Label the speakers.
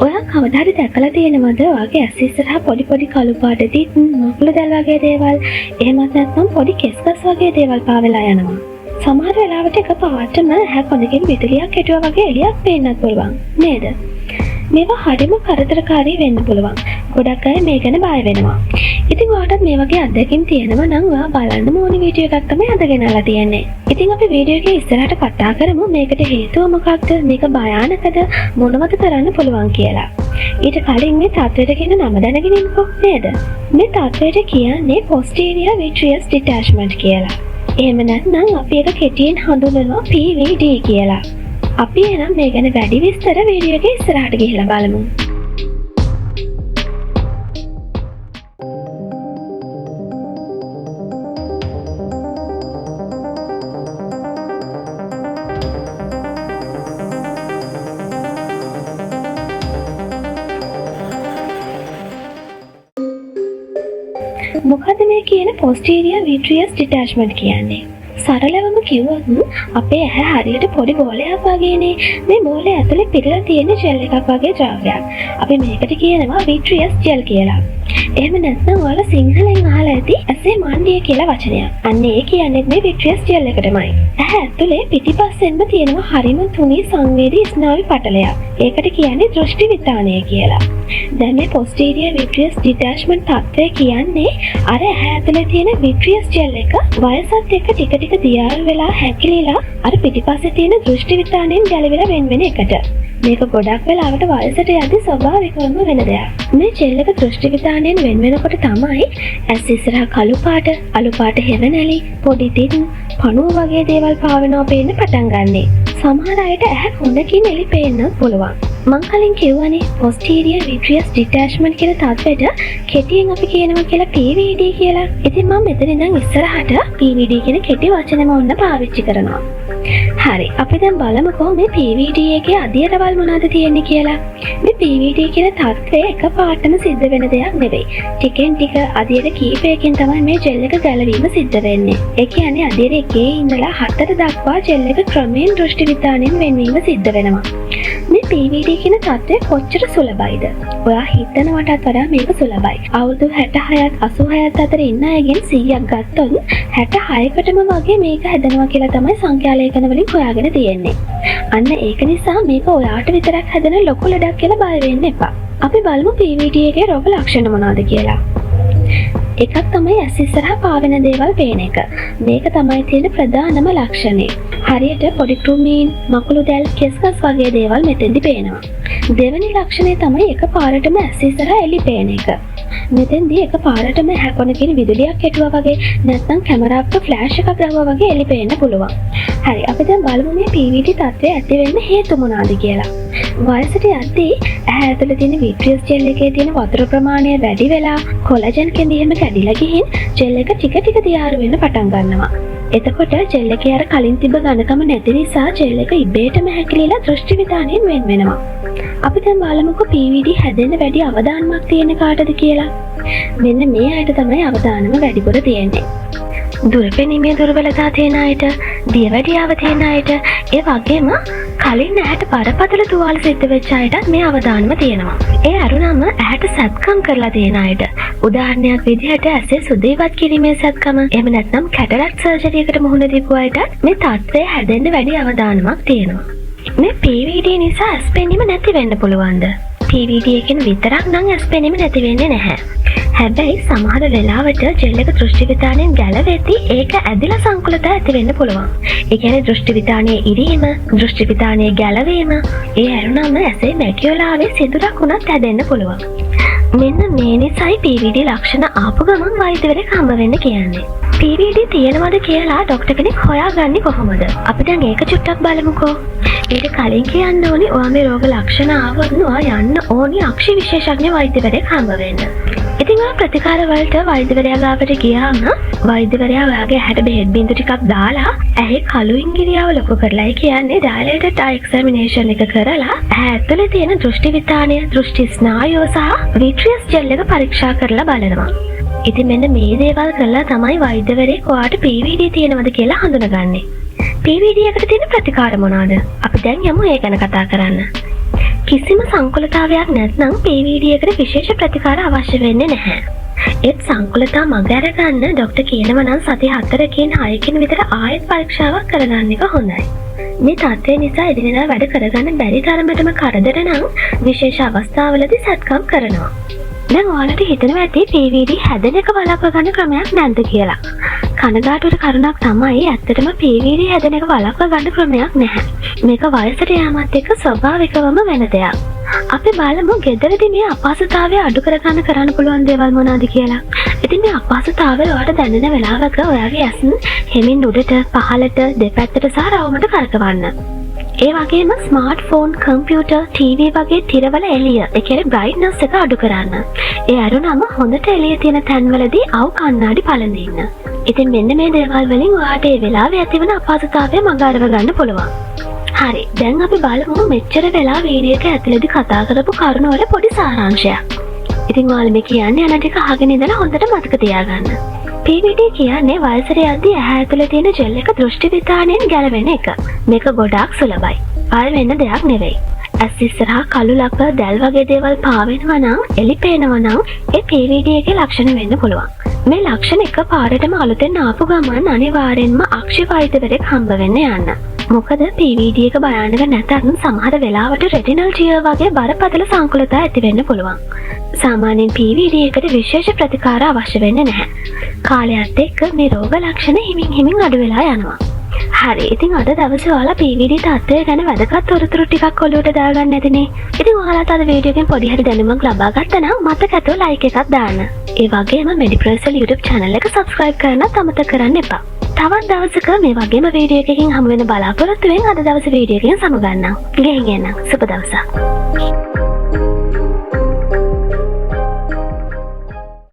Speaker 1: ඔයා කවදා හරි දැකලා තියෙනවද ඔයාගේ ඇස් ඉස්සරහා පොඩි පොඩි කළු පාට දිත් මකුළු දැල් වගේ දේවල් එහෙමත් නැත්නම් පොඩි කෙස්කස් වගේ දේවල් පාවෙලා යනවා. සමහර වෙලාවට එකපාරටම ඇහැ කොනකින් විදුලියක් හිටුවා වගේ එළියක් පේන්නත් පුළුවන් නේද? මේවා හරිම කරදරකාරී වෙන්න පුළුවන්. ගොඩක් අය මේ ගැන බය වෙනවා. ඉතින් ඔයාලට මේ වගේ අත්දැකීම් තියෙනවා නම් ඔයා බලන්න ඕනි වීඩියෝ එකක් තමයි අද ගෙනල්ලා තියෙන්නේ. ඉතින් අපි වීඩියෝ එකේ ඉස්සරහට කතා කරමු මේකට හේතුව මොකක්ද? මේක භයානකද? මොනවද කරන්න පුළුවන් කියලා. ඊට කලින් මේ තත්ත්වයට කියන නම දැනගෙන ඉන්නකෝ නේද? මේ තත්ත්වයට කියන්නේ posterior vitreous detachment කියලා. එහෙම නැත්නම් අපි ඒක කෙටියෙන් හඳුන්වනවා PVD කියලා. අපි එනම් මේ ගැන වැඩි විස්තර වීඩියෝ එකේ ඉස්සරහට ගිහිල්ලා බලමු. මොකද මේ කියන posterior vitreous detachment කියන්නේ? සරලවම කිව්වොත් අපේ ඇහැ හරියට පොඩි බෝලයක් වගේනේ. මේ බෝලේ ඇතුලේ පිරලා තියෙන ජෙල් එකක් වගේ ද්‍රව්‍යයක්. අපි මේකට කියනවා vitreous gel කියලා. එහෙම නැත්නම් ඔයාලා සිංහලෙන් අහලා ඇති ඇසේ මණ්ඩිය කියලා වචනයක්. අන්න ඒ කියන්නේ මේ vitreous gel එකටමයි. ඇහැ ඇතුලේ පිටිපස්සෙන්ම තියෙනවා හරිම තුනී සංවේදී ස්නායු පටලයක්. ඒකට කියන්නේ දෘෂ්ටි විතානය කියලා. දැන් මේ posterior vitreous detachment තත්ත්වය කියන්නේ අර ඇහැ ඇතුලේ තියෙන vitreous gel එක වයසත් එක්ක ටික ටික දියාරු වෙලා හැකිලිලා අර පිටිපස්සේ තියෙන දෘෂ්ටි විතානයෙන් ගැලවිලා වෙන එකට. මේක ගොඩක් වෙලාවට වයසට යද්දී ස්වභාවිකවම වෙන දෙයක්. මේ ජෙල් එක දෘෂ්ටි විතානයෙන් වෙන වෙනකොට තමයි ඇස් ඉස්සරහා කළු පාට, අලු පාට හෙවණැලි, පොඩි දිත්, පණුව වගේ දේවල් පාවෙනවා පේන්න පටන් ගන්නෙ. සමහර අයට ඇහැ කොනකින් එලි පේන්න පුළුවන්. මං කලින් කිව්වනේ posterior vitreous detachment කියන තත්ත්වයට කෙටියෙන් අපි කියනවා කියලා PVD කියලා. ඉතින් මම මෙතන ඉඳන් ඉස්සරහට PVD කියන කෙටි වචනම ඔන්න පාවිච්චි කරනවා. හරි, අපි දැන් බලමුකෝ මේ PVD එකේ අදියරවල් මොනවද තියෙන්නේ කියලා. මේ PVD කියන තත්ත්වය එකපාරටම සිද්ධ වෙන දෙයක් නෙවෙයි. ටිකෙන් ටික අදියර කීපයකින් තමයි මේ ජෙල් එක ගැලවීම සිද්ධ වෙන්නේ. ඒ කියන්නේ අදියර එකේ ඉඳලා 4 දක්වා ජෙල් එක ක්‍රමයෙන් දෘෂ්ටි විතානයෙන් වෙනවීම සිද්ධ වෙනවා. මේ PVD කියන තත්ත්වය කොච්චර සුලභයිද? ඔයා හිතනවටත් වඩා මේක සුලභයි. අවුරුදු 66ත් 86ත් අතර ඉන්න අයගෙන් 100ක් ගත්තොත් 66කටම වගේ මේක හැදෙනවා කියලා තමයි සංඛ්‍යා ලේඛන වලින් හොයාගෙන තියෙන්නේ. අන්න ඒක නිසා මේක ඔයාට විතරක් හැදෙන ලොකු ලඩක් කියලා බය වෙන්න එපා. අපි බලමු PVD එකේ රෝග ලක්ෂණ මොනවද කියලා. එකක් තමයි ඇස් ඉස්සරහා පාවෙන දේවල් පේන එක. මේක තමයි තියෙන ප්‍රධානම ලක්ෂණය. හරියට පොඩි කෘමීන්, මකුළු දැල්, කෙස්කස් වගේ දේවල් මෙතෙන්දි පේනවා. දෙවෙනි ලක්ෂණය තමයි එකපාරටම ඇස් ඉස්සරහා එළි පේන එක. මෙතෙන්දී එකපාරටම හැකොනකින් විදුලියක් හිටුවා වගේ නැත්නම් කැමරාවක ෆ්ලෑෂ් එකක් ගහුවා වගේ එළි පේන්න පුළුවන්. හරි, අපි දැන් බලමු මේ PVD තත්ත්වය ඇති වෙන්න හේතු මොනවාද කියලා. වයසට යද්දී ඇහැ ඇතුලේ තියෙන vitreous gel එකේ තියෙන වතුර ප්‍රමාණය වැඩි වෙලා කොලජන් කෙඳි එහෙම කැඩිලා ගිහින් ජෙල් එක ටික ටික දියාරු වෙන්න පටන් ගන්නවා. එතකොට ජෙල් එකේ අර කලින් තිබ්බ ඝනකම නැති නිසා ජෙල් එක ඉබේටම හැකිලිලා දෘෂ්ටි විතානයෙන් වෙන් වෙනවා. අපි දැන් බලමුකෝ PVD හැදෙන්න වැඩි අවදානමක් තියෙන කාටද කියලා. මෙන්න මේ අයට තමයි අවදානම වැඩිපුර තියෙන්නේ. දුරපෙනීමේ දුර්වලතා තියෙන අයට, දියවැඩියාව තියෙන අයට, ඒ වගේම කලින් ඇහැට බරපතල තුවාල සිද්ධ වෙච්ච අයටත් මේ අවදානම තියෙනවා. ඒ අරුණම ඇහැට සැත්කම් කරලා තියෙන අයට. උදාහරණයක් විදිහට ඇසේ සුදීවත් කිරීමේ සැත්කම, එහෙම නැත්නම් කැටරැක්ට් සර්ජරි එකට මුහුණ දීපු අයටත් මේ තත්ත්වය හැදෙන්න වැඩි අවදානමක් තියෙනවා. මේ PVD නිසා ඇස් පෙනීම නැති වෙන්න පුළුවන්ද? PVD එකෙන් විතරක් නම් ඇස් පෙනීම නැති වෙන්නේ නැහැ. හැබැයි සමහර වෙලාවට ජෙල් එක දෘෂ්ටි විතානයෙන් ගැලවෙද්දී ඒක ඇදිලා සංකුලතා ඇති වෙන්න පුළුවන්. ඒ කියන්නේ දෘෂ්ටි විතානයේ ඉරීම, දෘෂ්ටි විතානයේ ගැලවීම, ඒ ඇරුණම ඇසේ මැකියුලාවේ සිදුරක් උනත් හැදෙන්න පුළුවන්. මෙන්න මේ නිසායි PVD ලක්ෂණ ආපු ගමන් වෛද්‍යවරයෙක් හම්බ වෙන්න කියන්නේ. PVD තියෙනවද කියලා ડોක්ටර් කෙනෙක් හොයාගන්නේ කොහොමද? අපි දැන් ඒක චුට්ටක් බලමුකෝ. ඊට කලින් කියන්න ඕනි ඔයා මේ රෝග ලක්ෂණ ආවොත් ඔයා යන්න ඕනි අක්ෂි විශේෂඥ වෛද්‍යවරයෙක් හම්බ වෙන්න. ඉතින් ඔයා ප්‍රතිකාර වලට වෛද්‍යවරයා ගාවට ගියාම වෛද්‍යවරයා ඔයාගේ ඇහැට බෙහෙත් බින්දු ටිකක් දාලා ඇහි කළු ඉංගිරියාව ලොකු කරලා කියන්නේ dilated eye examination එක කරලා ඇහැ ඇතුලේ තියෙන දෘෂ්ටි විතානය, දෘෂ්ටි ස්නායුව සහ vitreous gel එක පරීක්ෂා කරලා බලනවා. ඉතින් මෙන්න මේ දේවල් කරලා තමයි වෛද්‍යවරයෙක් ඔයාට PVD තියෙනවද කියලා හඳුනගන්නේ. PVD එකට තියෙන ප්‍රතිකාර මොනවාද? අපි දැන් යමු ඒ ගැන කතා කරන්න. කිසිම සංකුලතාවයක් නැත්නම් PVD එකට විශේෂ ප්‍රතිකාර අවශ්‍ය වෙන්නේ නැහැ. ඒත් සංකුලතා මග අරගන්න ડોක්ටර් කියනවා නම් සති 4කින් 6කින් විතර ආයෙත් පරීක්ෂාවක් කරගන්න එක හොඳයි. මේ තත්ත්වය නිසා එදිනෙදා වැඩ කරගන්න බැරි තරමටම කරදර නම් විශේෂ අවස්ථාවලදී සත්කම් කරනවා. දැන් ඔයාලට හිතෙනවා ඇති PVD හැදෙන එක වළක්ව ගන්න ක්‍රමයක් නැද්ද කියලා. කනගාටුවට කරුණක් තමයි ඇත්තටම PVD හැදෙන එක වළක්ව ගන්න ක්‍රමයක් නැහැ. මේක වයසට යාමත් එක්ක ස්වභාවිකවම වෙන දෙයක්. අපි බලමු ගෙදරදී මේ අපහසුතාවය අඩු කරන්න පුළුවන් දේවල් මොනවාද කියලා. ඉතින් මේ අපහසුතාවය ඔයාලට දැනෙන වෙලාවක ඔයාගේ ඇස් හෙමින් උඩට පහළට දෙපැත්තට සහ රවුමට කරකවන්න. ඒ වගේම ස්මාර්ට්ෆෝන්, කම්පියුටර්, ටීවී වගේ තිරවල එළිය, ඒ කියන්නේ බ්‍රයිට්නස් එක අඩු කරන්න. ඒ අරුණම හොඳට එළිය තියෙන තැන්වලදී අවු කණ්ණාඩි පළඳින්න. ඉතින් මෙන්න මේ දේවල් වලින් ඔයාට ඒ වෙලාවේ ඇතිවන අපහසුතාවය මඟ අරව ගන්න පුළුවන්. හරි, දැන් අපි බලමු මෙච්චර වෙලා වීඩියෝ එක ඇතුළේදී කතා කරපු කරුණු වල පොඩි සාරාංශයක්. ඉතින් ඔයාලා මේ කියන්නේ යන ටික අහගෙන ඉඳලා හොඳට මතක තියාගන්න. PVD කියන්නේ වයසට යද්දී ඇහැ ඇතුලේ තියෙන ජෙල් එක දෘෂ්ටි විතාණයෙන් ගැලවෙන එක. මේක ගොඩාක් සුලභයි. ආය වෙන දෙයක් නෙවෙයි. ඇස් ඉස්සරහා කළු ලප දැල් වගේ දේවල් පාවෙනවා නම්, එලි පේනවා නම් ඒ PVD එකේ ලක්ෂණ වෙන්න පුළුවන්. මේ ලක්ෂණ එක පාරටම අලුතෙන් ආපු ගමන් අනිවාර්යෙන්ම අක්ෂි වෛද්‍යවරයෙක් හම්බ වෙන්න යන්න. මොකද PVD එක භයානක නැතත් සමහර වෙලාවට රෙටිනල් ටියර් වගේ බරපතල සංකුලතා ඇති වෙන්න පුළුවන්. සාමාන්‍යයෙන් PVD එකට විශේෂ ප්‍රතිකාර අවශ්‍ය වෙන්නේ නැහැ. කාලයත් එක්ක මේ රෝග ලක්ෂණ හිමින් අඩු වෙලා යනවා. හරි, ඉතින් අද දවසේ ඔයාලා PVD තත්ත්වය ගැන වැදගත් තොරතුරු ටිකක් ඔලුවට දාගන්න ඇතිනේ. ඉතින් ඔයාලට අද වීඩියෝ එකෙන් පොඩි හරි දැනුමක් ලබා ගත්තා නම් මතකව ලයික් එකක් දාන්න. ඒ වගේම මෙඩිප්‍රොෆෙසර් YouTube channel එක subscribe කරන්නත් අමතක කරන්න එපා. තවත් දවසක මේ වගේම වීඩියෝ එකකින් හමු වෙන බලාපොරොත්තු වෙන අද දවසේ වීඩියෝ එකෙන් සමුගන්නම්. ගෙහින් එන්න. සුබ දවසක්.